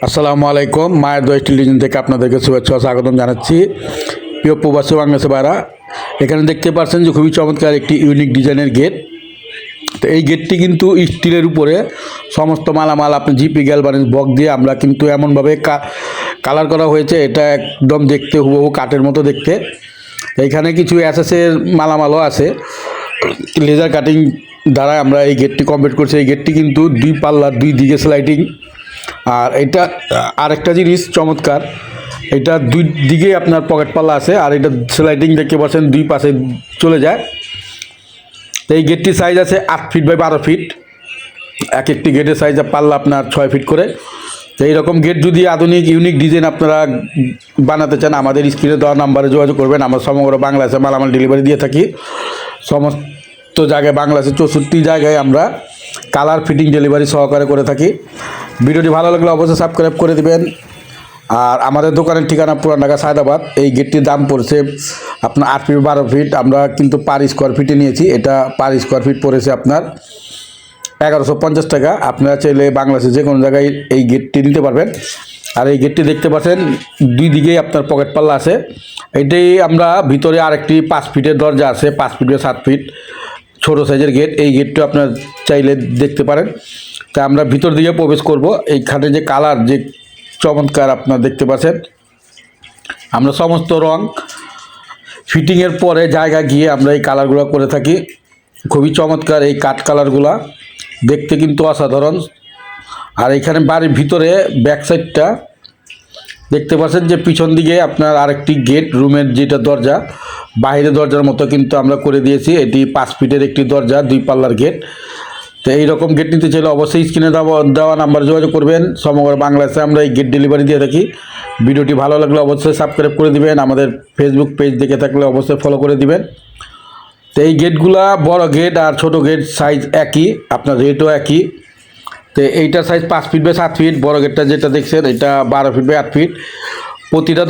আসসালামু আলাইকুম। মায়ের দোয়া টেলিভিশন থেকে আপনাদেরকে শুভেচ্ছা ও স্বাগতম জানাচ্ছি। প্রিয় প্রবাসী বাংলাদেশে ভাইরা, এখানে দেখতে পাচ্ছেন যে খুবই চমৎকার একটি ইউনিক ডিজাইনের গেট। তো এই গেটটি কিন্তু স্টিলের উপরে সমস্ত মালামাল আপনি জিপি গ্যালভানিজ বক্স দিয়ে আমরা কিন্তু এমনভাবে কালার করা হয়েছে, এটা একদম দেখতে হুবহু কাঠের মতো দেখতে। এইখানে কিছু এসএসের মালামালও আছে। লেজার কাটিং দ্বারা আমরা এই গেটটি কমপ্লিট করছি। এই গেটটি কিন্তু দুই পাল্লার, দুই দিকে স্লাইডিং। আর এটা আরেকটা জিনিস চমৎকার, এটা দুই দিকে আপনার পকেট পাল্লা আছে, আর এটা স্লাইডিং দেখতে পাচ্ছেন দুই পাশে চলে যায়। তো এই গেটটির সাইজ আছে 8 ফিট বাই 12 ফিট। এক একটি গেটের সাইজ পাল্লা আপনার 6 ফিট করে। তো এইরকম গেট যদি আধুনিক ইউনিক ডিজাইন আপনারা বানাতে চান, আমাদের স্ক্রিনে দেওয়া নাম্বারে যোগাযোগ করবেন। আমরা সমগ্র বাংলাদেশে মালামাল ডেলিভারি দিয়ে থাকি। সমস্ত জায়গায়, বাংলাদেশের 64 জায়গায় আমরা কালার ফিটিং ডেলিভারি সহকারে করে থাকি। ভিডিওটি ভালো লাগলে অবশ্যই সাবস্ক্রাইব করে দিবেন। আর আমাদের দোকানের ঠিকানা পুরান ঢাকা সায়দাবাদ। এই গেটটির দাম পড়ছে আপনার 8 ফিট 12 ফিট। আমরা কিন্তু পার স্কোয়ার ফিটে নিয়েছি। এটা পার স্কোয়ার ফিট পড়েছে আপনার 1150 টাকা। আপনারা চাইলে বাংলাদেশের যে কোনো জায়গায় এই গেটটি নিতে পারবেন। আর এই গেটটি দেখতে পাচ্ছেন দুই দিকেই আপনার পকেট পাল্লা আছে। এটাই আমরা ভিতরে আরেকটি 5 ফিটের দরজা আছে, 5 ফিট 7 ফিট ছোটো সাইজের গেট। এই গেটটি আপনার চাইলে দেখতে পারেন। তা আমরা ভিতর দিকে প্রবেশ করব। এইখানে যে কালার যে চমৎকার আপনার দেখতে পাচ্ছেন, আমরা সমস্ত রং ফিটিংয়ের পরে জায়গা গিয়ে আমরা এই কালারগুলো করে থাকি। খুবই চমৎকার এই কাঠ কালারগুলা দেখতে কিন্তু অসাধারণ। আর এখানে বাড়ির ভিতরে ব্যাক সাইডটা দেখতে পাচ্ছেন যে পিছন দিকে আপনার আরেকটি গেট, রুমের যেটা দরজা, বাইরের দরজার মতো কিন্তু আমরা করে দিয়েছি। এটি 5 ফিটের একটি দরজা, 2 পাল্লার গেট। তো এইরকম গেট নিতে চাইলে অবশ্যই স্ক্রিনে দেওয়া নাম্বার যোগাযোগ করবেন। সমগ্র বাংলাদেশে আমরা এই গেট ডেলিভারি দিয়ে থাকি। ভিডিওটি ভালো লাগলে অবশ্যই সাবস্ক্রাইব করে দিবেন। আমাদের ফেসবুক পেজ দেখে থাকলে অবশ্যই ফলো করে দিবেন। তো এই গেটগুলা বড় গেট আর ছোট গেট সাইজ একই, আপনার রেটও একই। তো এইটার সাইজ 5 ফিট বাই 7 ফিট। বড় গেটটা যেটা দেখছেন এটা 12 ফিট বাই 8 ফিট। প্রতিটা